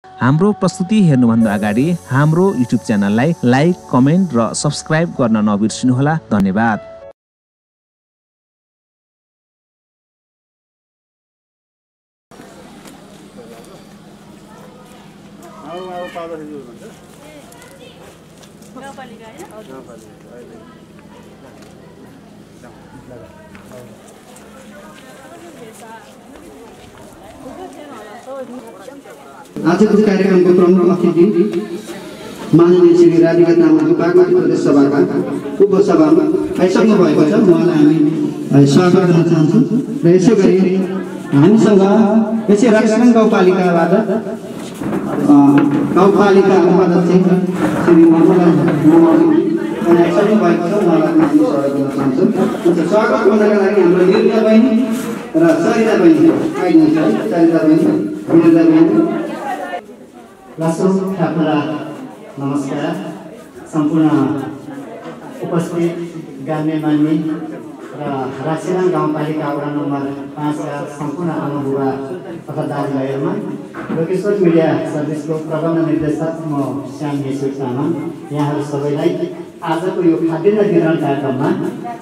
हाम्रो प्रस्तुति हेर्नुभन्दा अगाडि हाम्रो युट्युब च्यानललाई लाइक, कमेन्ट र सब्स्क्राइब गर्न नबिर्सिनुहोला। धन्यवाद। आजको कार्यक्रमको प्रमुख अतिथि माननीय श्री राधिका तामाङको बागमती प्रदेश सभाका उपसभामा आइसक्नु भएको छ। उहाँलाई हामी स्वागत गर्न चाहन्छौँ र यसै गरी हामीसँग यसै रक्सनगर गाउँपालिकाबाट गाउँपालिका उपाध्यक्ष श्री ममलाल आइसक्नु भएको छ। उहाँलाई हामी स्वागत गर्न चाहन्छौँ। स्वागत गर्नका लागि हाम्रो निरुता बहिनी र सरिता बहिनी आइदिनुहुन्छ है। सरिता बहिनी, निरुता बहिनी। लासो थापरा नमस्कार। सम्पूर्ण उपस्थित गण्यमान्य र राक्षिराङ गाउँपालिका वडा नम्बर 5 का सम्पूर्ण आमाबुबा तथा दाजुभाइहरूमा लोकेश्वर मिडिया सर्भिसको प्रबन्ध निर्देशक म श्याम येशुर तामाङ यहाँहरू सबैलाई आजको यो खाद्यान्न वितरण कार्यक्रममा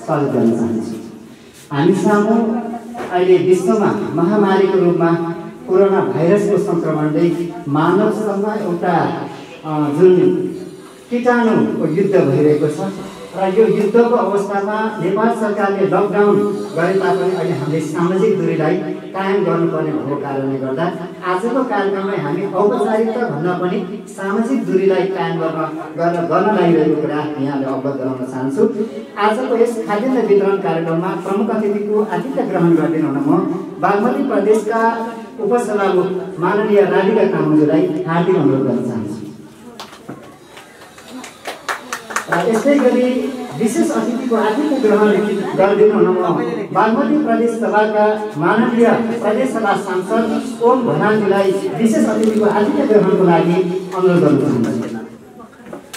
स्वागत गर्न चाहन्छु। हामी सामु अहिले विश्वमा महामारीको रूपमा कोरोना भाइरसको संक्रमणले मानवसँग एउटा जुन कीटाणुको युद्ध भइरहेको छ र यो युद्धको अवस्थामा नेपाल सरकारले लकडाउन गरे तापनि अहिले हामीले सामाजिक दूरीलाई कायम गर्नुपर्ने भएको कारणले गर्दा आजको कार्यक्रममा हामी औपचारिकता भन्दा पनि सामाजिक दूरीलाई कायम गर्न लागिरहेको कुरा यहाँले अवगत गराउन चाहन्छु। आजको यस खाद्यान्न वितरण कार्यक्रममा प्रमुख अतिथिको आतिथ्य ग्रहण गरिदिनु हुन म बागमती प्रदेशका उपसभामुख माननीय राधिका तामाङज्यूलाई हार्दिक अनुरोध गर्न चाहन्छु। यसै गरी विशेष अतिथिको आतिथ्य ग्रहण गरिदिनु हुन म बागमती प्रदेश सभाका माननीय प्रदेश सभा सांसद ओम भनाज्यूलाई विशेष अतिथिको आतिथ्य ग्रहणको लागि अनुरोध गर्न चाहन्छु।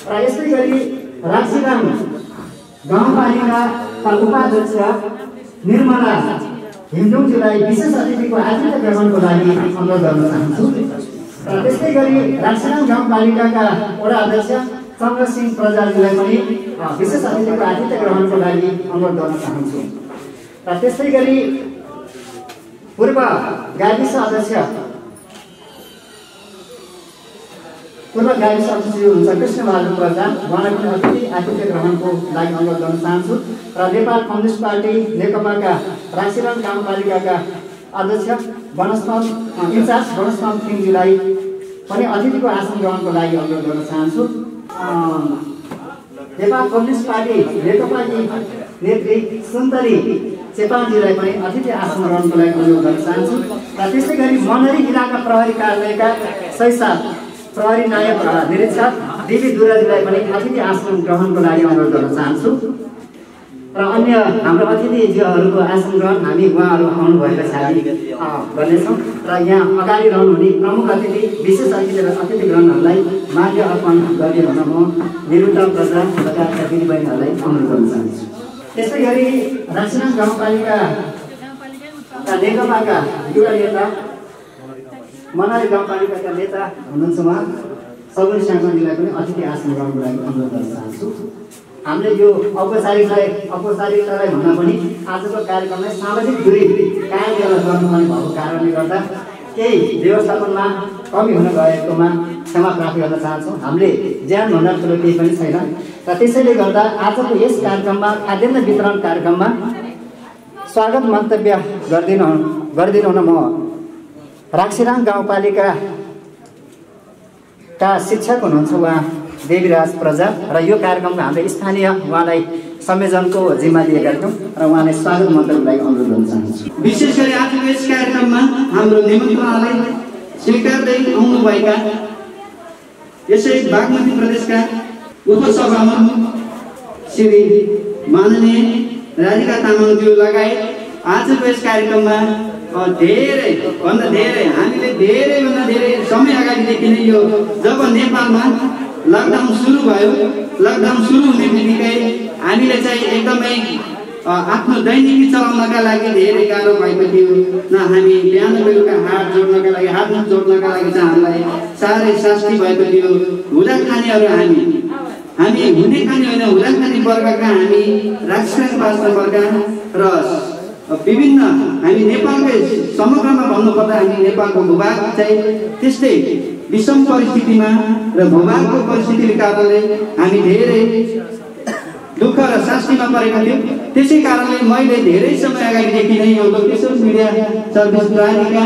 र यसै गरी राक्षिराङ गाउँपालिकाका उपाध्यक्ष निर्मला हिमडुङज्यूलाई विशेष अतिथिको आतिथ्य ग्रहणको लागि अनुरोध गर्न चाहन्छु। र त्यसै गरी राक्षिराङ गाउँपालिकाका वडा अध्यक्ष चन्द्रसिंह प्रजाज्यूलाई पनि विशेष अतिथिको आतिथ्य ग्रहणको लागि अनुरोध गर्न चाहन्छु। र त्यसै गरी पूर्व गाविस अध्यक्ष हुनुहुन्छ कृष्णबहादुर प्रजा, उहाँलाई पनि आतिथ्य ग्रहणको लागि अनुरोध गर्न चाहन्छु। र नेपाल कम्युनिस्ट पार्टी नेकपाका राक्षिराङ गाउँपालिकाका अध्यक्ष इन्चार्ज वनस्पत सिंहज्यूलाई पनि अतिथिको आसन ग्रहणको लागि अनुरोध गर्न चाहन्छु। नेपाल कम्युनिस्ट पार्टी नेकपाकी नेत्री सुन्दरी चेपाङज्यूलाई पनि अतिथि आसन ग्रहणको लागि अनुरोध गर्न चाहन्छु। र त्यसै गरी मनरी इलाका प्रहरी कार्यालयका सहिसाब प्रहरी नायक निरीक्षक देवी दुराज्यूलाई पनि अतिथि आसन ग्रहणको लागि अनुरोध गर्न चाहन्छु। र अन्य हाम्रो अतिथिज्यूहरूको आसन ग्रहण हामी उहाँहरू आउनु भएको छ गर्नेछौँ। र यहाँ अगाडि रहनुहुने प्रमुख अतिथि विशेष अतिथि र अतिथि ग्रहणहरूलाई माल्य अर्पण गरिदिनु हुन म निरुता प्रजा लगायतका दिदीबहिनीहरूलाई अनुरोध गर्न चाहन्छु। त्यसै गरी राक्षिराङ गाउँपालिकाका नेकपाका युवा नेता मनाली गाउँपालिकाका नेता हुनुहुन्छ उहाँ सगुन स्याङज्यूलाई पनि अतिथि आसन ग्रहणको लागि अनुरोध गर्न चाहन्छु। हामीले यो औपचारिकतालाई भन्दा पनि आजको कार्यक्रमलाई सामाजिक दूरी कायम गर्नुपर्ने भएको कारणले गर्दा केही व्यवस्थापनमा कमी हुन गएकोमा क्षमा प्राप्ति गर्न चाहन्छौँ। हामीले ज्यानभन्दा ठुलो केही पनि छैन। र त्यसैले गर्दा आजको यस कार्यक्रममा खाद्यान्न वितरण कार्यक्रममा स्वागत मन्तव्य गरिदिनु हुन म राक्षिराङ गाउँपालिकाका शिक्षक हुनुहुन्छ उहाँ देवीराज प्रजा र यो कार्यक्रमको हाम्रो स्थानीय उहाँलाई संयोजनको जिम्मा दिएका थियौँ र उहाँलाई स्वागत मन्तव्यको लागि अनुरोध गर्न चाहन्छु। विशेष गरी आजको यस कार्यक्रममा हाम्रो निमन्त्रणालाई स्वीकार्दै आउनुभएका यसै बागमती प्रदेशका उपसभामुख श्री माननीय राधिका तामाङज्यू लगायत आजको यस कार्यक्रममा धेरैभन्दा धेरै हामीले धेरैभन्दा धेरै समय अगाडिदेखि नै यो जब नेपालमा लकडाउन सुरु भयो, लकडाउन सुरु हुने बित्तिकै हामीले चाहिँ एकदमै आफ्नो दैनिकी चलाउनका लागि धेरै गाह्रो भएको थियो। न हामी बिहान बेलुका हात जोड्नका लागि हात जोड्नका लागि चाहिँ हामीलाई साह्रै शास्ति भएको थियो। हुँदा खानेहरू हामी हुने खाने होइन हुँदा खाने वर्गका हामी राष्ट्रिय वर्ग र विभिन्न हामी नेपालकै समग्रमा भन्नुपर्दा हामी नेपालको भूभाग चाहिँ त्यस्तै विषम परिस्थितिमा र भूभागको परिस्थितिले कारणले हामी धेरै दुःख र शास्तिमा परेका थियौँ। त्यसै कारणले मैले धेरै समय अगाडिदेखि नै यो लोकेसन मिडिया सर्भिस प्रणालीका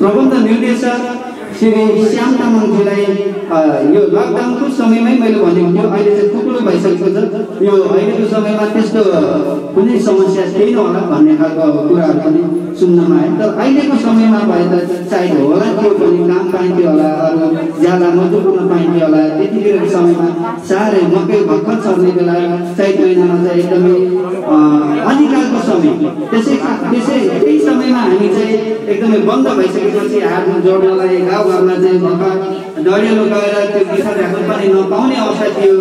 प्रबन्ध निर्देशक श्री श्याम तामाङजीलाई यो लकडाउनको समयमै मैले भनेको थियो। अहिले चाहिँ ठुलो भइसकेको छ, यो अहिलेको समयमा त्यस्तो कुनै समस्या छैन होला भन्ने खालको कुराहरू पनि सुन्नमा आयो। तर अहिलेको समयमा भए त चाहे होला त्यो पनि काम पाइन्थ्यो होला, अरू ज्याला मजदुर गर्न पाइन्थ्यो होला। त्यतिखेरको समयमा साह्रै मकै भर्खर चल्ने बेला चैत महिनामा चाहिँ एकदमै अनिकालको समय, त्यही समयमा हामी चाहिँ एकदमै बन्द भइसकेपछि हात जोड्नलाई गाउँघरमा चाहिँ भर्खर डढेलो गएर त्यो बिखा राख्नु पनि नपाउने अवस्था थियो।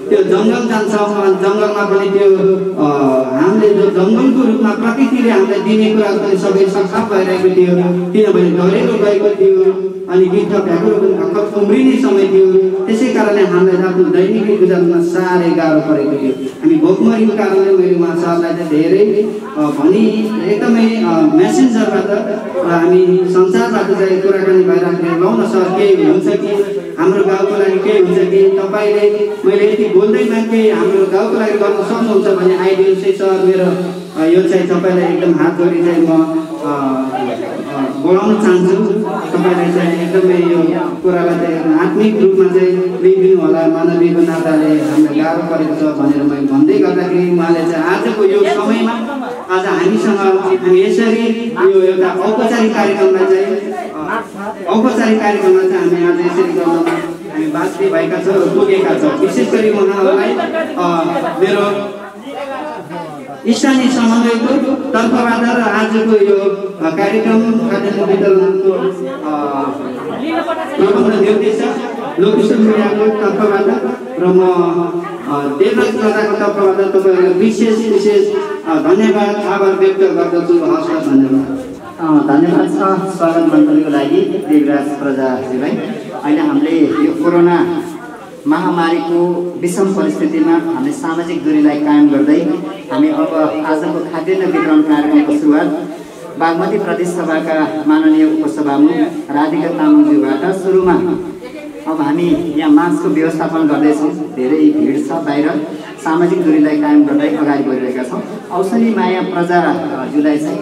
त्यो जङ्गल जान्छौँ, जङ्गलमा पनि त्यो हामीले जो जङ्गलको रूपमा प्रकृतिले हामीलाई दिने कुराहरू पनि सबै सखाप भइरहेको थियो, किनभने डढेलो गएको थियो अनि गिद्ध भ्याकुरो पनि भर्खर उम्रिने समय थियो। त्यसै कारणले हामीलाई आफ्नो दैनिक गुजारमा साह्रै गाह्रो परेको थियो। हामी भोकमरीको कारणले मैले उहाँ सरलाई चाहिँ धेरै भनी एकदमै मेसेन्जरबाट र हामी संसारबाट चाहिँ कुराकानी भइराख्ने लौ न सर केही हुन्छ कि हाम्रो गाउँको लागि केही हुन्छ कि तपाईँले मैले यति बोल्दैमा केही हाम्रो गाउँको लागि गर्न सक्नुहुन्छ भने आइदिनुहोस् है सर, मेरो यो चाहिँ तपाईँलाई एकदम हात जोडी चाहिँ म बोलाउन चाहन्छु। तपाईँलाई चाहिँ एकदमै यो कुरालाई चाहिँ आत्मिक रूपमा चाहिँ लिइदिनु होला, मानवीयको नाताले हामीलाई गाह्रो परेको छ भनेर मैले भन्दै गर्दाखेरि उहाँले चाहिँ आजको यो समयमा आज हामीसँग हामी यसरी यो एउटा औपचारिक कार्यक्रममा चाहिँ हामी आज यसरी गर्न हामी बाँच्ने भएका छौँ, पुगेका छौँ। विशेष गरी उहाँहरूलाई मेरो स्थानीय समन्वयको तर्फबाट र आजको यो कार्यक्रम खाद्यान्न वितरणको प्रबन्ध निर्देशक लोकेसन मिडियाको तर्फबाट र म देवराज प्रजाको तर्फबाट तपाईँहरूलाई विशेष धन्यवाद आभार व्यक्त गर्दछु। हस् धन्यवाद। धन्यवाद छ स्वागत मन्तव्यको लागि देवराज प्रजाजीलाई। अहिले हामीले यो कोरोना महामारीको विषम परिस्थितिमा हामीले सामाजिक दूरीलाई कायम गर्दै हामी अब आजको खाद्यान्न वितरण कार्यक्रमको सुरुवात बागमती प्रदेश सभाका माननीय उपसभामुख राधिका तामाङज्यूबाट सुरुमा अब हामी यहाँ मास्कको व्यवस्थापन गर्दैछौँ। धेरै भिड छ, बाहिर सामाजिक दूरीलाई कायम गर्दै अगाडि बढिरहेका छौँ। औषधि माया प्रजाज्यूलाई चाहिँ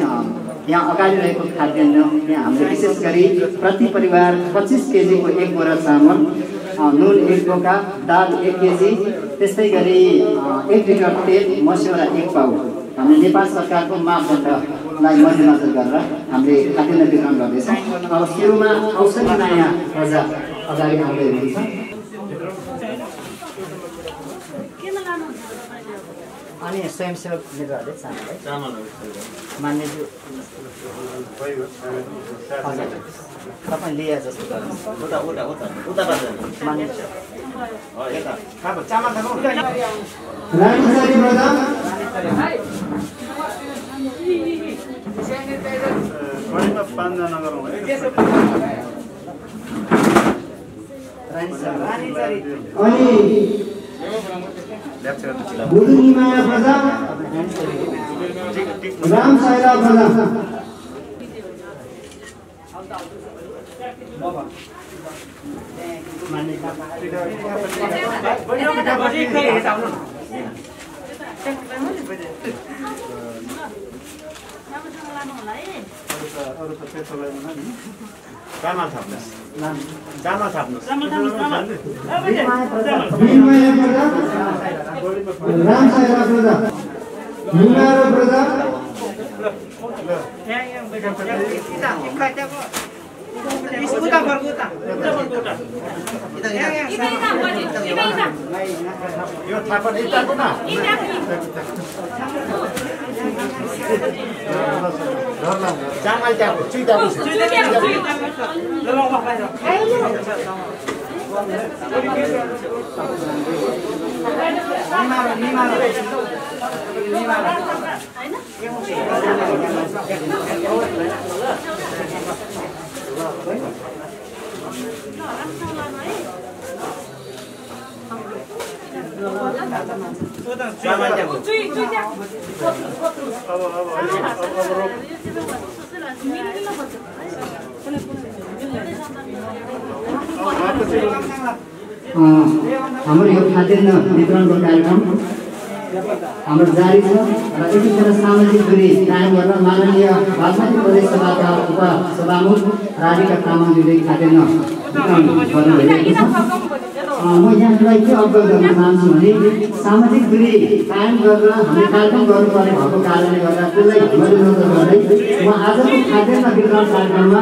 यहाँ अगाडि रहेको खाद्यान्न यहाँ हामीले विशेष गरी प्रति परिवार 25 केजीको 1 बोरा चामल, नुन 1 बोका, दाल 1 केजी, त्यस्तै गरी 1 लिटर तेल, मस्यौरा 1 पाउ हामीले नेपाल सरकारको मापदण्डलाई मध्यनजर गरेर हामीले खाद्यान्न वितरण गर्दैछौँ। अब सुरुमा औषधि माया प्रजा अगाडि आउँदै हुनुहुन्छ। अनि स्वयंसेवक मित्रहरूले मान्यज्यू तपाईँ लिए जस्तो बुद्धनिमाया प्रजा, राम साइला प्रजा, हाम्रो यो खाद्यान्न वितरणको कार्यक्रम हाम्रो जारी छ र यतिखेर सामाजिक दूरी कायम गर्न माननीय बागमती प्रदेश सभाका उपसभामुख राधिका तामाङज्यूले खाद्यान्न वितरण गर्नु भइरहेको छ। म यहाँलाई के अवगत गर्न चाहन्छु भने सामाजिक दूरी कायम गरेर हामीले कार्यक्रम गर्नुपर्ने भएको कारणले गर्दा त्यसलाई मध्यनजर गर्दै म आजको खाद्यान्न वितरण कार्यक्रममा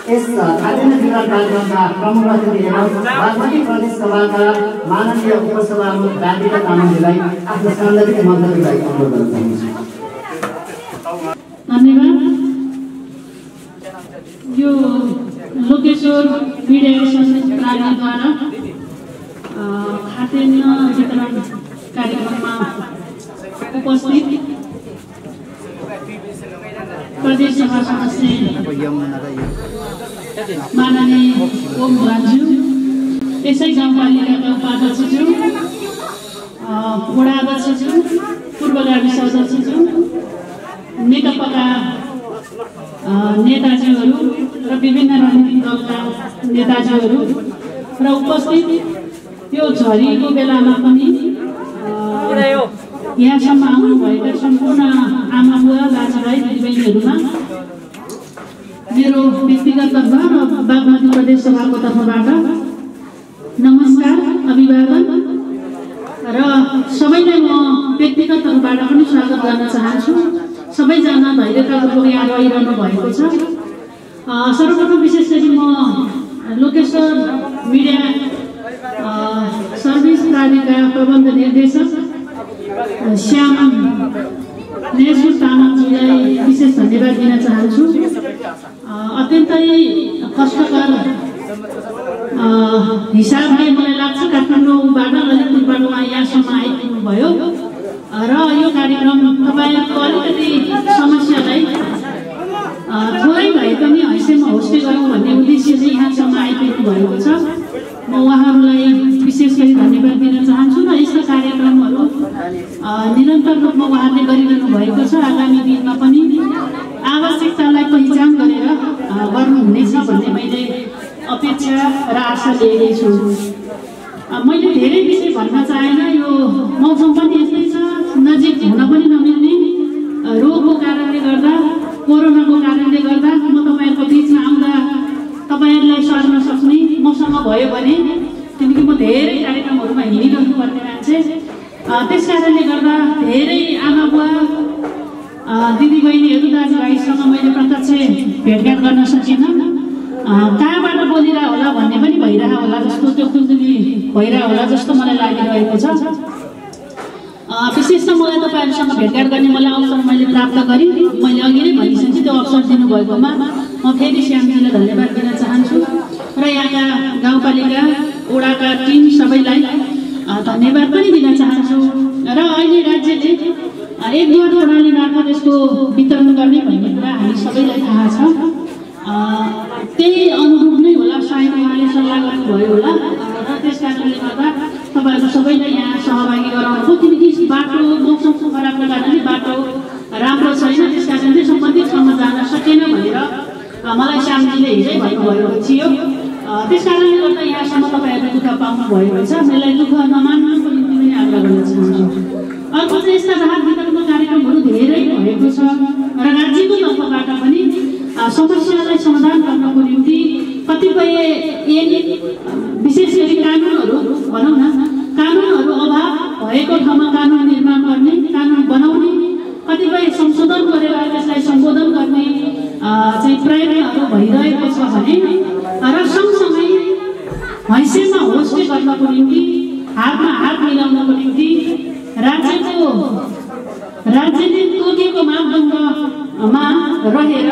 यस खाद्यान्न वितरण कार्यक्रमका प्रमुख अतिथि एवं बागमती प्रदेश सभाका माननीय उपसभामुख राधिका तामाङज्यूलाई आफ्नो सान्दर्भिक मन्तव्यलाई अनुरोध गर्न चाहन्छु। धन्यवाद। यो लोकेश्वर मिडिया प्रालीद्वारा खाद्यान्न वितरण कार्यक्रममा उपस्थित प्रदेश सभा सदस्य माननीय ओम राजु, यसै गाउँपालिकाका उपाध्यक्षज्यू, वडा अध्यक्षज्यू, पूर्व गाविस अध्यक्षज्यू, नेकपाका नेताजीहरू र विभिन्न राजनीतिक दलका नेताजीहरू र उपस्थित यो झरीको बेलामा पनि यहाँसम्म आउनुभएका सम्पूर्ण आमा बुवा दाजुभाइ दिदीबहिनीहरूमा मेरो व्यक्तिगत तर्फ र बागमती प्रदेश सभाको तर्फबाट नमस्कार, अभिवादन र सबैलाई म व्यक्तिगत तर्फबाट पनि स्वागत गर्न चाहन्छु। सबैजना धैर्यतापूर्वक यहाँ रहिरहनु भएको छ। सर्वप्रथम विशेष गरी म लोकेश्वर मिडिया सर्भिस प्रालीका प्रबन्ध निर्देशक श्याम नेसु तामाङज्यूलाई विशेष धन्यवाद दिन चाहन्छु। अत्यन्तै कष्टकर हिसाबले मलाई लाग्छ काठमाडौँबाट ललितपुरबाट उहाँ यहाँसम्म आइपुग्नु भयो र यो कार्यक्रम तपाईँहरूको अलिकति समस्यालाई थोरै भए पनि हैसियतमा होस्टे गरौँ भन्ने उद्देश्य चाहिँ यहाँसम्म आइपुग्नु भएको छ। म उहाँहरूलाई विशेष गरी धन्यवाद दिन चाहन्छु र यस्ता कार्यक्रमहरू निरन्तर रूपमा उहाँले गरिरहनु भएको छ। आगामी दिनमा पनि आवश्यकतालाई पहिचान गरेर गर्नुहुनेछ भन्ने मैले अपेक्षा र आशा लिएकै छु। मैले धेरै विषय भन्न चाहेन। यो मौसम पनि यस्तै छ, नजिक हुन पनि नमिल्ने, रोगको कारणले गर्दा, कोरोनाको कारणले गर्दा म तपाईँहरूको बिचमा आउँदा तपाईँहरूलाई सर्न सक्ने मसँग भयो भने, किनकि म धेरै कार्यक्रमहरूमा हिँडिरहनु पर्ने मान्छे, त्यस कारणले गर्दा धेरै आमा बुवा दिदीबहिनीहरू दाजुभाइसँग मैले प्रत्यक्ष भेटघाट गर्न सकिनँ। कहाँबाट बोलिरह होला भन्ने पनि भइरह होला जस्तो, त्यो कुलकुली भइरह होला जस्तो मलाई लागिरहेको छ। विशेष त मलाई तपाईँहरूसँग भेटघाट गर्ने मलाई अवसर मैले प्राप्त गरेँ। मैले अघि नै भनिसकेँ, त्यो अवसर दिनुभएकोमा म फेरि श्यामजीलाई धन्यवाद दिन चाहन्छु र यहाँका गाउँपालिका वडाका टिम सबैलाई धन्यवाद पनि दिन चाहन्छु। र अहिले राज्यले एक द्वार प्रणाली मार्फत यसको वितरण गर्ने भन्ने कुरा हामी सबैलाई थाहा छ। त्यही अनुरूप नै होला, सायद उहाँले सल्लाह गर्नुभयो होला र त्यस कारणले गर्दा तपाईँहरू सबैलाई यहाँ सहभागी गराउनुभयो। किनकि बाटो मौसमको खराबको कारणले बाटो राम्रो छैन, त्यस कारण चाहिँ सम्बन्धित ठाउँमा जान सकेन भनेर मलाई श्यामजीले हिजै भन्नुभएको थियो। त्यस कारणले गर्दा यहाँसम्म तपाईँहरूले दुःख पाउनुभएको हुन्छ। यसलाई दुःख नमान्नुको निम्ति पनि आग्रह गर्न चाहन्छु। अर्को चाहिँ यस्ता राहत वितरणको कार्यक्रमहरू धेरै भएको छ र राज्यको तर्फबाट पनि समस्यालाई समाधान गर्नको निम्ति कतिपय विशेष गरी कानुनहरू भनौँ न, कानुनहरू अभाव भएको ठाउँमा कानुन निर्माण गर्ने, कानुन बनाउने, कतिपय संशोधन गरेर त्यसलाई सम्बोधन गर्ने चाहिँ प्रयत्नहरू भइरहेको छ भने र सँगसँगै हैसियतमा होस्टे गर्नको निम्ति, हातमा हात मिलाउनको निम्ति राज्यले तोकेको मापदण्डमा रहेर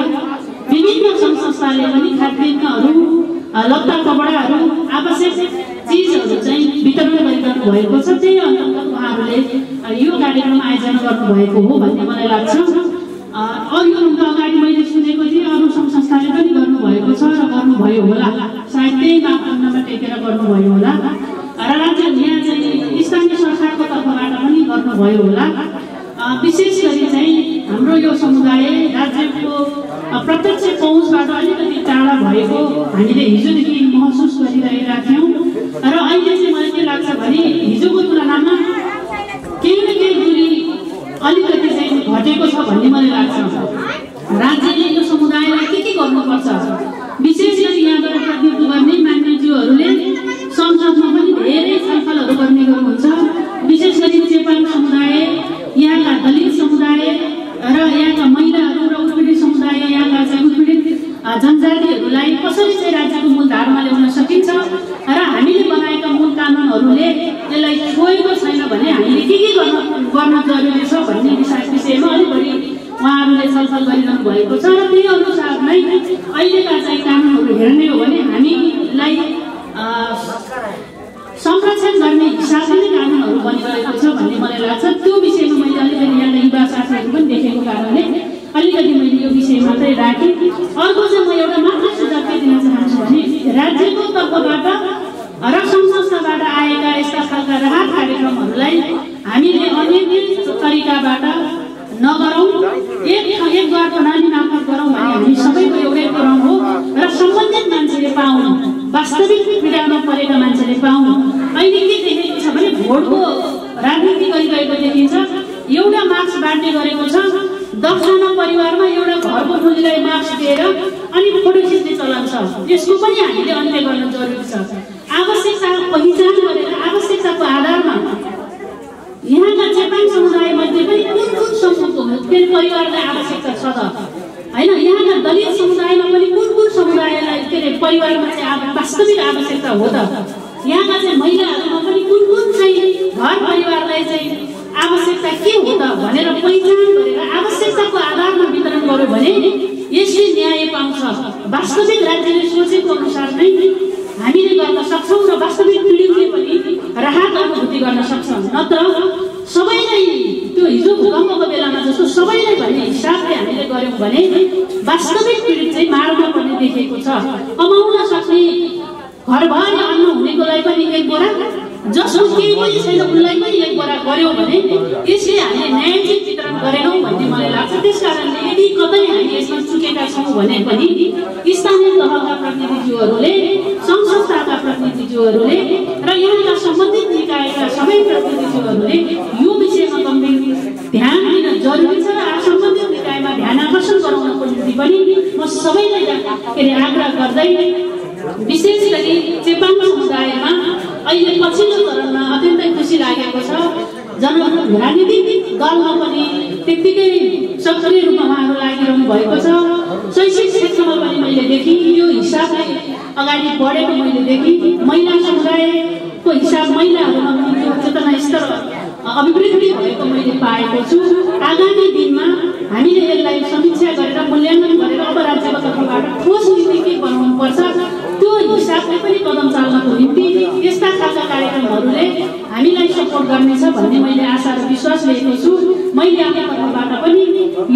विभिन्न सङ्घ संस्थाले पनि खाद्यान्नहरू, लत्ता कपडाहरू, आवश्यक आवश्यक चिजहरू चाहिँ वितरण गरिरहनु भएको छ। त्यही अन्तर्गत उहाँहरूले यो कार्यक्रम आयोजना गर्नुभएको हो भन्ने मलाई लाग्छ। अरूभन्दा अगाडि मैले सुनेको थिएँ अरू सङ्घ संस्थाले पनि गर्नुभएको छ र गर्नुभयो होला, सायद त्यही मापदण्डमा टेकेर गर्नुभयो होला र राज्य यहाँ चाहिँ स्थानीय सरकारको तर्फबाट पनि गर्नुभयो होला। विशेष गरी चाहिँ हाम्रो यो समुदाय राज्यको प्रत्यक्ष पहुँचबाट अलिकति टाढा भएको हामीले हिजोदेखि महसुस गरिरहेका थियौँ र अहिले चाहिँ मलाई के लाग्छ भने हिजोको तुलनामा केही न केही दूरी अलिकति चाहिँ घटेको छ भन्ने मलाई लाग्छ। राज्यले यो समुदायलाई के गर्नुपर्छ, विशेष गरी यहाँबाट प्रतिनिधित्व गर्ने मान्यज्यूहरूले संसदमा पनि धेरै छलफलहरू गर्ने गर्नुहुन्छ। विशेष गरी चेपाङ समुदाय, यहाँका दलित समुदाय र यहाँका महिलाहरू र उत्पीडित समुदाय, यहाँका चाहिँ उत्पीडित जनजातिहरूलाई कसरी चाहिँ राज्यको मूलधारमा ल्याउन सकिन्छ र हामीले बनाएका मूल कानुनहरूले यसलाई छोएको छैन भने हामीले के गर्न जरुरी छ भन्ने विषयमा अलिक बढी उहाँहरूले छलफल गरिरहनु भएको छ र त्यही अनुसार नै अहिलेका चाहिँ कानुनहरू हेर्ने हो भने हामीलाई संरक्षण गर्ने हिसाबले नै कानुनहरू बनिरहेको छ भन्ने मलाई लाग्छ। त्यो विषयमा मैले अलिकति यहाँका युवा साथीहरू पनि देखेको कारणले अलिकति मैले यो विषय मात्रै राखेँ। अर्को चाहिँ म एउटा मात्र सुझाव के दिन चाहन्छु भने राज्यको तर्फबाट र सङ्घ संस्थाबाट आएका यस्ता खालका राहत कार्यक्रमहरूलाई हामीले अनेक तरिकाबाट नगरौँ, एक द्वार प्रणाली मार्फत गरौँ भने हामी सबैको एउटै क्रम हो र सम्बन्धित मान्छेले पाउनु, वास्तविक पीडामा परेका मान्छेले पाउनु। अहिले के देखेको छ भने भोटको राजनीति गरिरहेको देखिन्छ। एउटा मार्क्स बाँड्ने गरेको छ, 10 जना परिवारमा एउटा घरको मुलीलाई मार्क्स दिएर अनि फोटो खिच्ने चलन छ। यसको पनि हामीले अन्त्य गर्न जरुरी छ। आवश्यकता पहिचान गरेर आवश्यकताको आधारमा यहाँका चेपाङ समुदाय मध्ये पनि कुन समूहको परिवारलाई आवश्यकता छ त होइन, यहाँका दलित समुदायमा पनि कुन समुदायलाई परिवारमा चाहिँ वास्तविक आवश्यकता हो त, यहाँका चाहिँ महिलाहरूमा पनि कुन चाहिँ घर परिवारलाई चाहिँ आवश्यकता के हो त भनेर पहिचान गरेर आवश्यकताको आधारमा वितरण गर्यो भने यसले न्याय पाउँछ। वास्तविक राज्यले सोचेको अनुसार नै हामीले गर्न सक्छौँ र वास्तविक पीडितले पनि राहत अनुभूति गर्न सक्छौँ। नत्र सबैलाई त्यो हिजो भूकम्पको बेलामा जस्तो सबैलाई भन्ने हिसाबले हामीले गऱ्यौँ भने वास्तविक पीडित चाहिँ मार्न पर्ने देखिएको छ। कमाउन सक्ने घरभरि अन्न हुनेकोलाई पनि एक बोरा, जसको केही पनि छैन उनलाई पनि एक बोरा गऱ्यौँ भने यसले हामीले न्याय चाहिँ वितरण गरेनौँ भन्ने मलाई लाग्छ। त्यस कारणले यदि कतै हामी यसमा चुकेका छौँ भने पनि स्थानीय तहका प्रतिनिधिज्यूहरूले, सङ्घ संस्थाका प्रतिनिधिज्यूहरूले र यहाँका सम्बन्धित निकायका सबै प्रतिनिधिज्यूहरूले यो विषयमा गम्भीर ध्यान दिन जरुरी छ र सम्बन्धित निकायमा ध्यान आकर्षण गराउनको निम्ति पनि म सबैलाई आग्रह गर्दै विशेष गरी चेपाङ समुदायमा अहिले पछिल्लो चरणमा अत्यन्तै खुसी लागेको छ। राजनीतिक दलमा पनि त्यत्तिकै सक्रिय रूपमा उहाँहरू लागिरहनु भएको छ। शैक्षिक क्षेत्रमा पनि मैले देखेँ यो हिसाबले अगाडि बढेको मैले देखेँ। महिला समुदायको हिसाब महिलाहरूमा पनि त्यो चेतना स्तर अभिवृद्धि भएको मैले पाएको छु। आगामी दिनमा हामीले यसलाई समीक्षा गरेर मूल्याङ्कन गरेर अब राज्यको तर्फबाट ठोस नीति के बनाउनुपर्छ त्यो हिसाबले पनि कदम चाल्नको निम्ति यस्ता खालका कार्यक्रमहरूले हामीलाई सपोर्ट गर्नेछ भन्ने मैले आशा र विश्वास लिएको छु। मैले आफ्नो तर्फबाट पनि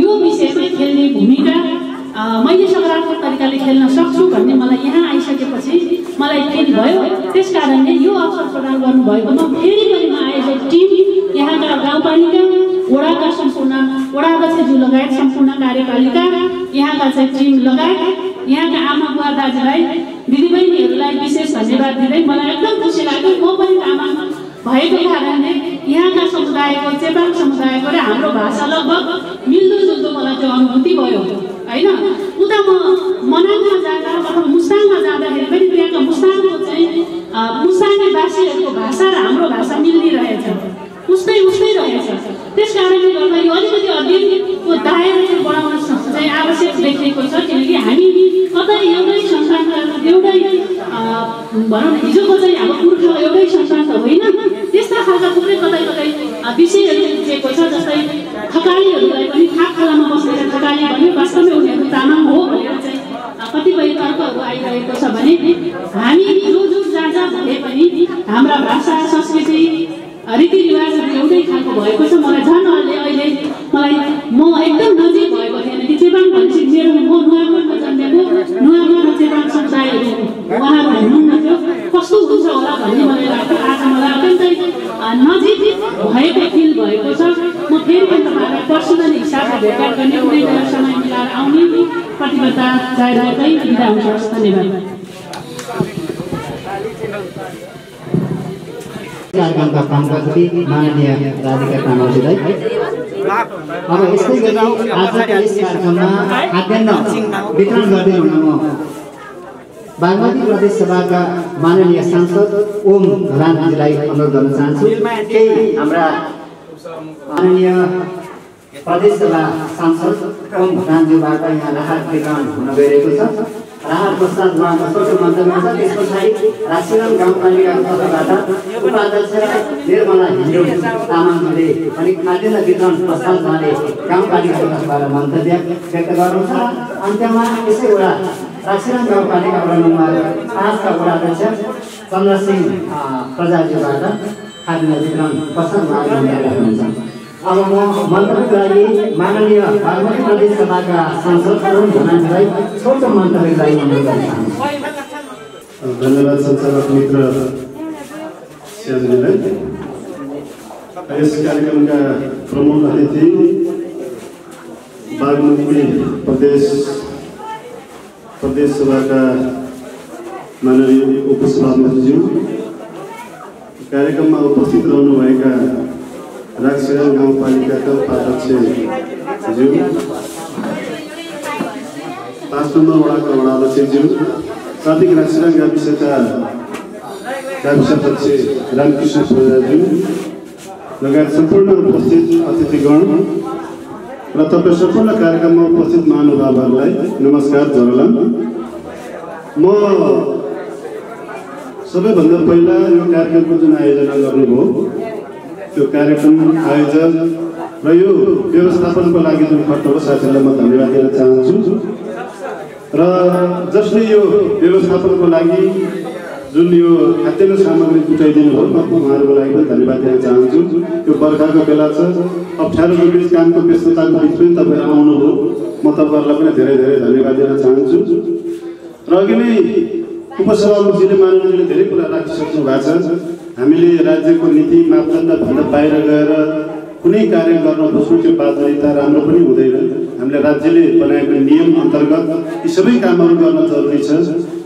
यो विषयमा खेल्ने भूमिका मैले सकारात्मक तरिकाले खेल्न सक्छु भन्ने मलाई यहाँ आइसकेपछि मलाई फिल भयो। त्यस कारणले यो अवसर प्रदान गर्नुभएकोमा फेरि पनि म आयोजक टिम, यहाँका गाउँपालिका, वडाका सम्पूर्ण वडाध्यक्षज्यू लगायत सम्पूर्ण कार्यपालिका, यहाँका चाहिँ टिम लगायत यहाँका आमा बुवा दाजुभाइ दिदीबहिनीहरूलाई विशेष धन्यवाद दिँदै मलाई एकदम खुसी लाग्यो। म पनि आमा भएको कारणले यहाँका समुदायको, चेपाङ समुदायको र हाम्रो भाषा लगभग मिल्दोजुल्दो मलाई त्यो अनुभूति भयो होइन। उता म मनाङमा जाँदा अथवा मुस्ताङमा जाँदाखेरि पनि त्यहाँका मुस्ताङको चाहिँ मुस्ताङीवासीहरूको भाषा र हाम्रो भाषा मिल्दिरहेछ, उस्तै रहेछ। त्यस कारणले गर्दा यो अलिकति अध्ययनको दायरा चाहिँ बढाउन चाहिँ आवश्यक देखिएको छ। किनकि हामी कतै एउटै सन्तानका, एउटै भनौँ न हिजोको चाहिँ हाम्रो पुर्खा एउटै सन्तान त होइन। त्यस्ता खालका थुप्रै कतै विषयहरू बुझेको छ। जस्तै थकालीहरूलाई पनि थाक खोलामा बसेर थकाली भन्यो, वास्तवमै उनीहरू तामाङ हो भनेर चाहिँ कतिपय तर्कहरू आइरहेको छ भने हामी जो जहाँ हाम्रा भाषा संस्कृति रीतिरिवाजहरू एउटै खालको भएको छ। मलाई झन् अहिले मलाई म एकदम नजिक भएको थिएन कि चेपाङ भनेपछि मेरो म नुवाकोटमा जन्मेको नुवाकोट र चेपाङ समुदायहरू उहाँहरू हुनुहुन्न थियो, कस्तो हुन्छ होला भन्ने मलाई लाग्थ्यो। आज मलाई अत्यन्तै नजिक भएको फिल भएको छ। म फेरि पनि तपाईँहरूलाई पर्सनल हिसाबले भेटघाट गर्ने कुनै बेला समय मिलाएर आउने प्रतिबद्धता जारी राख्दै बिदा हुनुहोस्। धन्यवाद। कार्यक्रमका प्रमुखअतिथि माननीय राधिका तामाङजीलाई अब यस्तै गरी आजका यस कार्यक्रममा खाद्यान्न वितरण गर्दै हुन म बागमती प्रदेश सभाका माननीय सांसद ओम घलानजीलाई अनुरोध गर्न चाहन्छु। केही हाम्रा माननीय प्रदेश सभा सांसद ओम घलानज्यूबाट यहाँ राहत वितरण हुन गइरहेको छ। राहत पश्चात उहाँको छोटो मन्तव्य छ। त्यस पछाडि राशिराम गाउँपालिकाको तर्फबाट उपाध्यक्ष निर्मला हिन्दू तामाङले पनि खाद्यान्न वितरण पश्चात उहाँले गाउँपालिकाको तर्फबाट मन्तव्य व्यक्त गर्नुहुन्छ। अन्त्यमा यसै वडा राशिराम गाउँपालिका वडा नम्बर 5 का वडा अध्यक्ष चन्द्रसिंह प्रजाज्यूबाट खाद्यान्न वितरण पश्चात उहाँले मन्तव्य राख्नुहुन्छ। अब म मन्तव्यको लागि माननीय बागमती प्रदेश सभाका सांसद ओम घलानजीलाई छोटो मन्तव्यको लागि अनुरोध गर्न चाहन्छु। धन्यवाद संचालक मित्र श्यामजीलाई। यस कार्यक्रमका प्रमुख अतिथि बागमती प्रदेश सभाका माननीय उपसभापतिज्यू, कार्यक्रममा उपस्थित रहनुभएका राशिराम गाउँपालिकाका उपाध्यक्षज्यू, 5 नम्बर वडाका वडा अध्यक्षज्यू, साथै राशिराम गाविसका गाविसाध्यक्ष रामकृष्ण प्रजाज्यू लगायत सम्पूर्ण उपस्थित अतिथिगण र तपाईँ सम्पूर्ण कार्यक्रममा उपस्थित महानुभावहरूलाई नमस्कार जरलाम। म सबैभन्दा पहिला यो कार्यक्रमको जुन आयोजना गर्नुभयो त्यो कार्यक्रम आयोजक र यो व्यवस्थापनको लागि जुन खट्नुभयो साथीहरूलाई म धन्यवाद दिन चाहन्छु। र जसले यो व्यवस्थापनको लागि जुन यो खाद्यान्न सामग्री जुटाइदिनु भयो म उहाँहरूको लागि पनि धन्यवाद दिन चाहन्छु। यो बर्खाको बेला छ, अप्ठ्यारोको बिच कामको व्यस्तताको बिच पनि तपाईँहरू आउनुभयो, म तपाईँहरूलाई पनि धेरै धेरै धन्यवाद दिन चाहन्छु। र अघि नै उपसभामुखजीले माननीयले धेरै कुरा राखिसक्नु भएको छ। हामीले राज्यको नीति मापदण्डभन्दा बाहिर गएर कुनै कार्य गर्न खोज्नु त्यो बाध्यता राम्रो पनि हुँदैन। हामीले राज्यले बनाएको नियम अन्तर्गत यी सबै कामहरू गर्न जरुरी छ।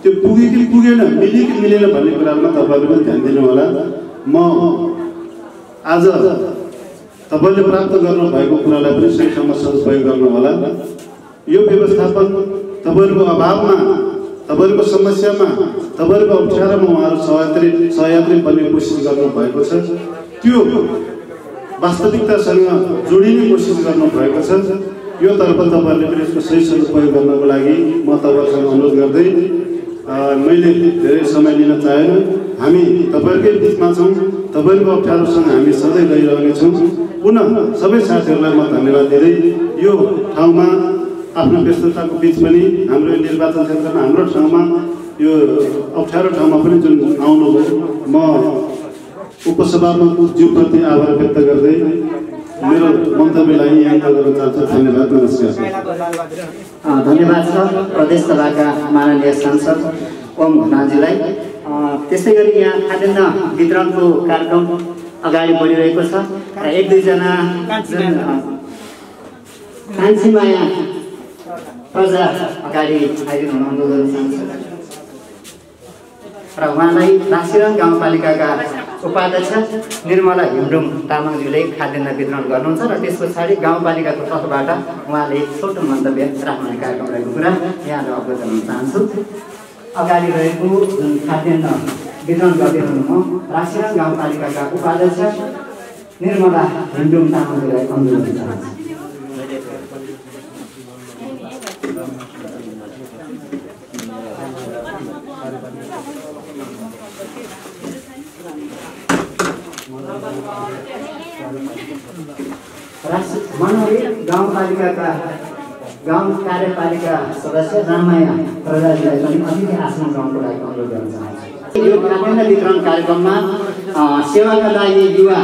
त्यो पुग्यो कि पुगेन, मिल्यो कि मिलेन भन्ने कुरामा तपाईँहरूले पनि ध्यान दिनु होला। म आज तपाईँले प्राप्त गर्नुभएको कुरालाई पनि सहीसँग सदुपयोग गर्नु होला। यो व्यवस्थापन तपाईँहरूको अभावमा, तपाईँहरूको समस्यामा, तपाईँहरूको अप्ठ्यारोमा उहाँहरू सहयात्री बन्ने कोसिस गर्नुभएको छ। त्यो वास्तविकतासँग जोडिने कोसिस गर्नुभएको छ। यो तर्फ तपाईँहरूले पनि यसको सही सदुपयोग गर्नको लागि म तपाईँहरूसँग अनुरोध गर्दै मैले धेरै समय लिन चाहेन। हामी तपाईँहरूकै बिचमा छौँ, तपाईँहरूको अप्ठ्यारोसँग हामी सधैँ गइरहनेछौँ। पुनः सबै साथीहरूलाई म धन्यवाद दिँदै यो ठाउँमा आफ्नो व्यस्तताको बिच पनि हाम्रो निर्वाचन क्षेत्रमा हाम्रो ठाउँमा यो अप्ठ्यारो ठाउँमा पनि जुन आउनुभयो, म उपसभामुखज्यूप्रति आभार व्यक्त गर्दै मेरो मन्तव्यलाई यहाँ गर्न चाहन्छु। धन्यवाद, नमस्कार। धन्यवाद छ प्रदेश सभाका माननीय सांसद ओम घलानजीलाई। त्यसै गरी यहाँ खाद्यान्न वितरणको कार्यक्रम अगाडि बढिरहेको छ र 1-2 जना जुन कान्छीमाया प्रजा अगाडि आइदिनु हुन अनुरोध गर्न चाहन्छु र उहाँलाई राशिराम गाउँपालिकाका उपाध्यक्ष निर्मला हिन्दू तामाङज्यूले खाद्यान्न वितरण गर्नुहुन्छ र त्यस पछाडि गाउँपालिकाको तर्फबाट उहाँले छोटो मन्तव्य राख्ने कार्यक्रम रहेको कुरा यहाँलाई अवगत गराउन चाहन्छु। अगाडि रहेको जुन खाद्यान्न वितरण गर्दै हुनु राशिराम गाउँपालिकाका उपाध्यक्ष निर्मला हिन्दू तामाङज्यूलाई अनुरोध गर्न चाहन्छु। मनोरी गाउँपालिकाका गाउँ कार्यपालिका सदस्य रामाया प्रजाजीलाई पनि अतिथि आसन ग्रहणको लागि अनुरोध गर्न चाहन्छु। यो खाद्यान्न वितरण कार्यक्रममा सेवाका लागि युवा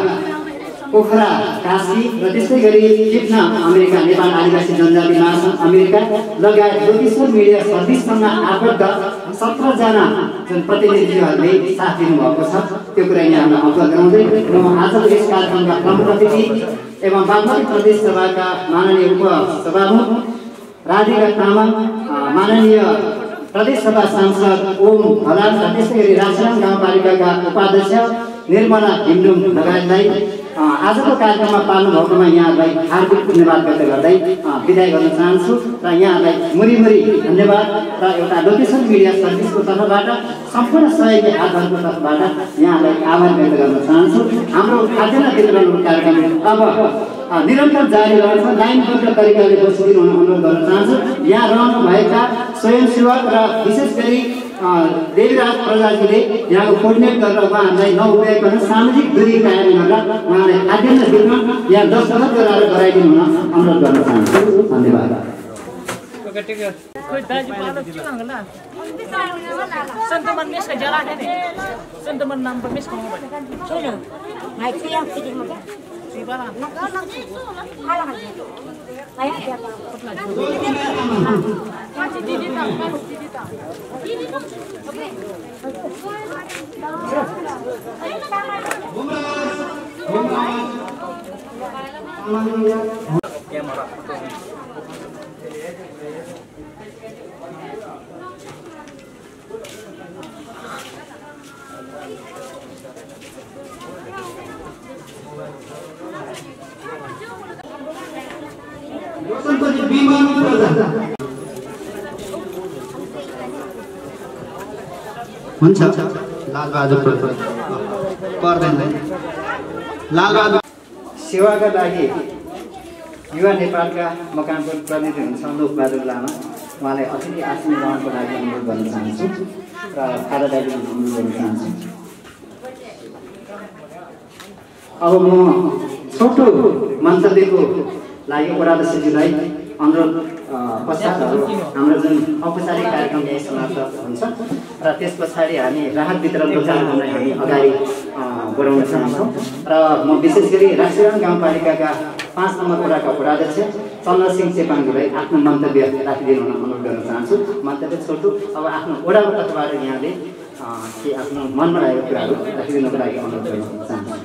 पोखरा काशी र त्यस्तै गरी किप्न अमेरिका नेपाल आदिवासी जनजाति महासङ्घ अमेरिका लगायत लोकेसन मिडिया सर्भिससँग आबद्ध 17 जना जुन प्रतिनिधिहरूले साथ दिनुभएको छ त्यो कुरा यहाँलाई अवगत गराउँदै म आजको यस कार्यक्रमका प्रमुख अतिथि एवं बागमती प्रदेश सभाका माननीय उपसभामुख राधिका तामाङ, माननीय प्रदेश सभा सांसद ओम हलाल र त्यस्तै गरी राशिराम गाउँपालिकाका उपाध्यक्ष निर्मला हिमडुम लगायतलाई आजको कार्यक्रममा पाल्नु भएकोमा यहाँलाई हार्दिक धन्यवाद व्यक्त गर्दै बिदाय गर्न चाहन्छु र यहाँलाई मुरी धन्यवाद र एउटा लोकेसन मिडिया सर्भिसको तर्फबाट सम्पूर्ण सहयोगी आधारको तर्फबाट यहाँलाई आभार व्यक्त गर्न चाहन्छु। हाम्रो खाद्यान्न वितरण कार्यक्रम अब निरन्तर जारी रहन्छ। लाइनबद्ध तरिकाले बसिदिनु हुन अनुरोध गर्न चाहन्छु। यहाँ रहनुभएका स्वयंसेवक र विशेष गरी देवीराज प्रजातिले यहाँको कोर्डिनेट गरेर उहाँहरूलाई नउभ्याइकन सामाजिक दूरी कायम गरेर उहाँलाई खाद्यान्न वितरण यहाँ दस्तखत गराएर गराइदिनु हुन अनुरोध गर्न चाहन्छु। धन्यवाद। हुन्छ लालबहादुर पर्दैन लालबहादुर सेवाका लागि युवा नेपालका मकामपुर प्रतिनिधि हुनुहुन्छ लोकबहादुर लामा, उहाँलाई अतिथि आसन ग्रहणको लागि अनुरोध गर्न चाहन्छु र खादादारी अनुरोध गर्न चाहन्छु। अब म छोटो मन्तव्यको लागि वडाध्यक्षज्यूलाई अनुरोध पश्चात हाम्रो जुन औपचारिक कार्यक्रम यही समाप्त हुन्छ र त्यस पछाडि हामी राहत वितरणको कार्यक्रमलाई हामी अगाडि बढाउन चाहन्छौँ र म विशेष गरी राशिराम गाउँपालिकाका 5 नम्बर वडाका वडाध्यक्ष चन्द्रसिंह चेपाङज्यूलाई आफ्नो मन्तव्य राखिदिनु हुन अनुरोध गर्न चाहन्छु। मन्तव्य छोटो, अब आफ्नो वडाको तर्फबाट यहाँले के आफ्नो मनमा रहेको कुराहरू राखिदिनुको लागि अनुरोध गर्न चाहन्छु।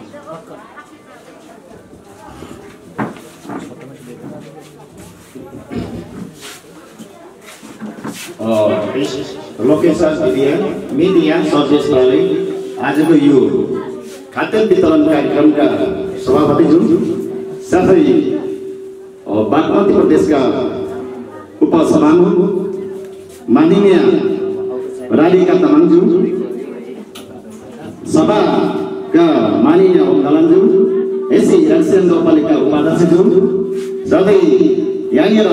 लोकेसन मिडिया सर्भिसले आजको यो खाद्यान्न वितरण कार्यक्रमका सभापति जुन साथै बागमती प्रदेशका उपसभामुख माननीय राधिका तामाङज्यू, सभाका माननीय ओम हलालज्यू, एसी राशिराम गाउँपालिका उपाध्यक्षज्यू, साथै यहाँनिर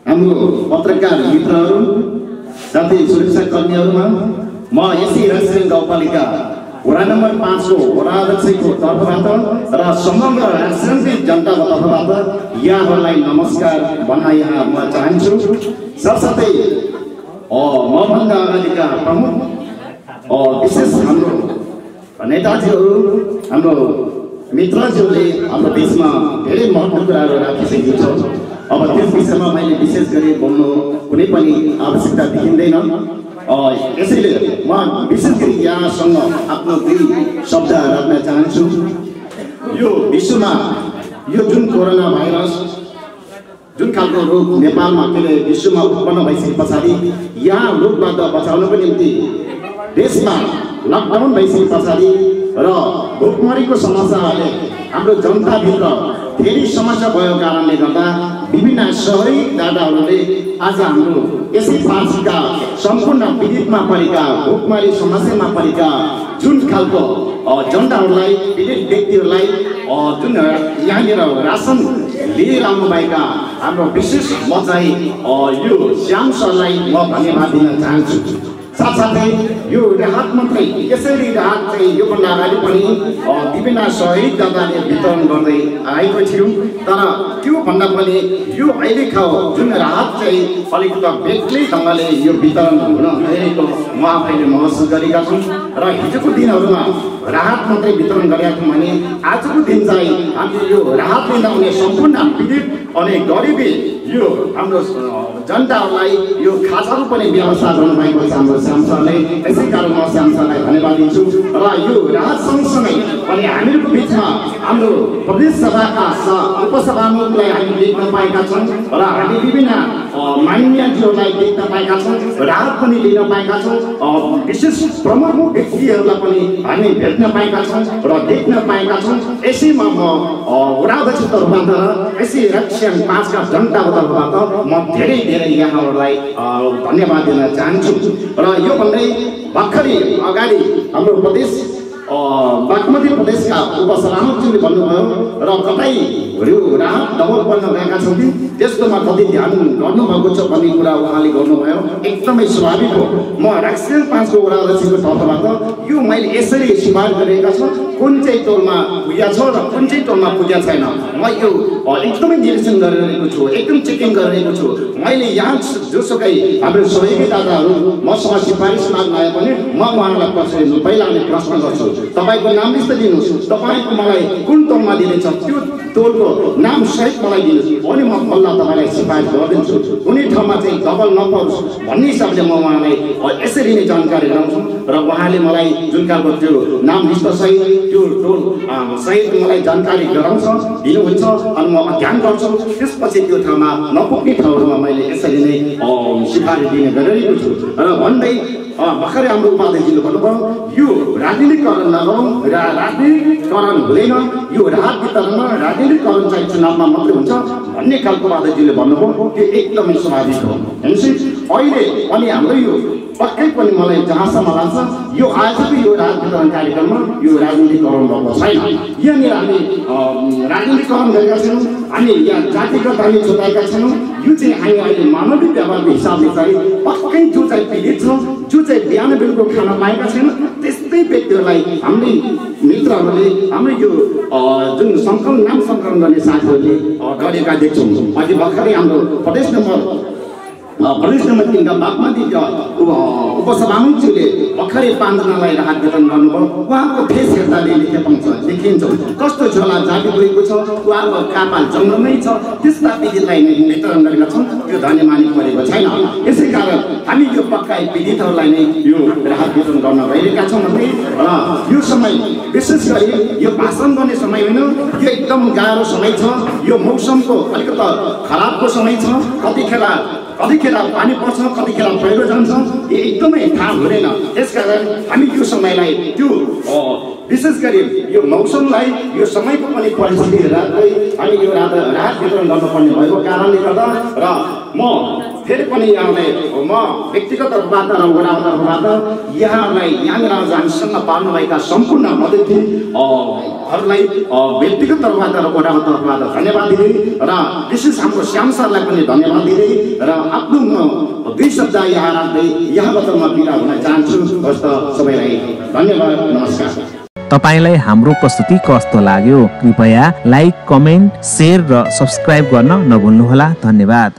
हाम्रो पत्रकार मित्रहरू, साथै सुरक्षा कर्मीहरूमा म एसी राशिराम गाउँपालिका वडा नम्बर 5 को वडाध्यक्षको तर्फबाट र समग्र राशिरामकै जनताको तर्फबाट यहाँहरूलाई नमस्कार भन्न यहाँ म चाहन्छु। साथसाथै मभन्दा अगाडिका प्रमुख विशेष हाम्रो नेताजीहरू, हाम्रो मित्रज्यूले हाम्रो देशमा धेरै महत्त्वपूर्ण कुराहरू राखिसकेको छ। अब त्यस विषयमा मैले विशेष गरी बोल्नु कुनै पनि आवश्यकता देखिँदैन। यसैले म विशेष गरी यहाँसँग आफ्नो दुई शब्द राख्न चाहन्छु। यो विश्वमा यो जुन कोरोना भाइरस जुन खालको रोग नेपालमा विश्वमा उत्पन्न भइसके पछाडि यहाँ रोगबाट बचाउनको निम्ति देशमा लकडाउन भइसके पछाडि र भोकमरीको समस्याले हाम्रो जनताभित्र धेरै समस्या भएको कारणले गर्दा विभिन्न सहरी दादाहरूले आज हाम्रो यसै पार्टीका सम्पूर्ण पीडितमा परेका भोकमरी समस्यामा परेका जुन खालको जनताहरूलाई पीडित व्यक्तिहरूलाई जुन यहाँनिर रासन लिएर आउनुभएका हाम्रो विशेष म चाहिँ यो श्याम सरलाई म धन्यवाद दिन चाहन्छु। साथसाथै यो राहत मन्त्री मात्रै यसरी राहत चाहिँ योभन्दा अगाडि पनि विभिन्न सहयोगदाताले वितरण गर्दै आएको थियो। तर त्योभन्दा पनि यो अहिलेको जुन राहत चाहिँ अलिकति बेग्लै ढङ्गले यो वितरण हुन गएको म आफैले महसुस गरेका छौँ। र हिजोको दिनहरूमा राहत मात्रै वितरण गरेका थियौँ भने आजको दिन चाहिँ हामीले यो राहत लिँदा हुने सम्पूर्ण पीडित अनि गरिबी यो हाम्रो जनताहरूलाई यो खाजाको पनि व्यवस्था गर्नुभएको छ हाम्रो श्याम सरले। यसै कारण म श्याम सरलाई धन्यवाद दिन्छु। र यो राहत सँगसँगै अनि हामीहरूको बिचमा हाम्रो प्रदेश सभाका उपसभामुखलाई हामी देख्न पाएका छौँ र हामी विभिन्न माननीयजीहरूलाई देख्न पाएका छौँ, राहत पनि लिन पाएका छौँ। विशेष प्रमुख व्यक्तिहरूलाई पनि हामी भेट्न पाएका छौँ र देख्न पाएका छौँ। यसैमा म वडा अध्यक्षको तर्फबाट यसै रक्षण 5 का जनताको तर्फबाट म धेरै धेरै यहाँहरूलाई धन्यवाद दिन चाहन्छु। र यो भन्दै भर्खरै अगाडि हाम्रो प्रदेश बागमती प्रदेशका उपसभामुखज्यूले भन्नुभयो र कतै राहत डबल बन्न गएका छौँ कि त्यस्तोमा कति ध्यान गर्नुभएको छ भन्ने कुरा उहाँले गर्नुभयो। एकदमै स्वाभाविक हो। म रक्षण 5 को वडा अध्यक्षको तर्फबाट यो मैले यसरी सिफारिस गरेका छु कुन चाहिँ टोलमा पुगेको छ र कुन चाहिँ टोलमा पुगेको छैन म यो एकदमै निरीक्षण गरिरहेको छु, एकदम चेकिङ गरिरहेको छु। मैले यहाँ जोसुकै हाम्रो सहयोगदाताहरू मसँग सिफारिस माग्न आए पनि म उहाँलाई पहिला प्रश्न गर्छु, तपाईँको नाम लिस्ट दिनुहोस्, तपाईँको मलाई कुन टोलमा दिनेछ त्यो टोलको नाम सहित मलाई दिनुहोस् अनि म बल्ल तपाईँलाई सिफारिस गरिदिन्छु। कुनै ठाउँमा चाहिँ डबल नपरोस् भन्ने हिसाबले म उहाँलाई यसरी नै जानकारी गराउँछु र उहाँले मलाई जुन खालको त्यो नाम लिस्ट सहित त्यो टोल सहित मलाई जानकारी गराउँछ दिनुहुन्छ अनि म अध्ययन गर्छु। त्यसपछि त्यो ठाउँमा नपुग्ने ठाउँहरूमा मैले यसरी नै सिफारिस दिने गरिरहेको छु। र भन्दै भर्खरै हाम्रो उपाध्यक्षले भन्नुभयो यो राजनीतिकरण नगरौँ, राजनीतिकरण हुँदैन, यो राहत वितरणमा राजनीतिकरण चाहिँ चुनावमा मात्रै हुन्छ भन्ने खालको उपाध्यक्षले भन्नुभयो। त्यो एकदमै स्वाभाविक हो। हेर्नुहोस् अहिले अनि हाम्रो यो पक्कै पनि मलाई जहाँसम्म लाग्छ यो आजको यो राहत वितरण कार्यक्रममा यो राजनीतिकरण भएको छैन। यहाँनिर हामी राजनीतिकरण गरेका छैनौँ, हामी यहाँ जातिगत हामी छुट्याएका छैनौँ। यो चाहिँ हामी अहिले मानवीय व्यवहारको हिसाबले चाहिँ पक्कै जो चाहिँ पीडित छ, जो चाहिँ बिहान बेलुका खान पाएका छैन त्यस्तै व्यक्तिहरूलाई हामीले मित्रहरूले हाम्रो यो जुन नाम सङ्कलन गर्ने साथीहरूले गरेका देख्छौँ। अघि भर्खरै हाम्रो प्रदेश नम्बर 3 का बागमतीका उपसभामुखज्यूले भर्खरै 5 जनालाई राहत वितरण गर्नुभयो। उहाँको फेस हेर्दाले देखिन्छ कस्तो झोला जाति गएको छ, उहाँको कपाल जङ्गलमै छ, त्यस्ता पीडितलाई नै वितरण गरेका छौँ। त्यो धन्य मानिक परेको छैन। यसै कारण हामी यो पक्का पीडितहरूलाई नै यो राहत वितरण गर्न गइरहेका छौँ। र यो समय विशेष गरी यो भाषण गर्ने समय होइन, यो एकदम गाह्रो समय छ। यो मौसमको अलिकति खराबको समय छ। कतिखेर पानी पर्छ, कतिखेर पहिरो जान्छ, यो एकदमै थाहा हुँदैन। त्यसकारण हामी यो समयलाई त्यो विशेष गरी यो मौसमलाई यो समयको पनि परिस्थिति हेर्दै हामी यो राहत वितरण गर्नुपर्ने भएको कारणले गर्दा र म फेरि पनि यहाँलाई म व्यक्तिगत तर्फबाट र वडाको तर्फबाट यहाँलाई यहाँनिर हामीसँग पाल्नुभएका सम्पूर्ण अतिथिहरूलाई व्यक्तिगत तर्फबाट र वडाको तर्फबाट धन्यवाद दिँदै र विशेष हाम्रो श्याम सरलाई पनि धन्यवाद दिँदै र आफ्नो म 2 शब्द यहाँ राख्दै यहाँबाट म बिदा हुन चाहन्छु। हस्त सबैलाई धन्यवाद, नमस्कार। तपाईलाई हाम्रो प्रस्तुति कस्तो लाग्यो? कृपया लाइक, कमेन्ट, शेयर र सब्स्क्राइब गर्न नभुल्नुहोला। धन्यवाद।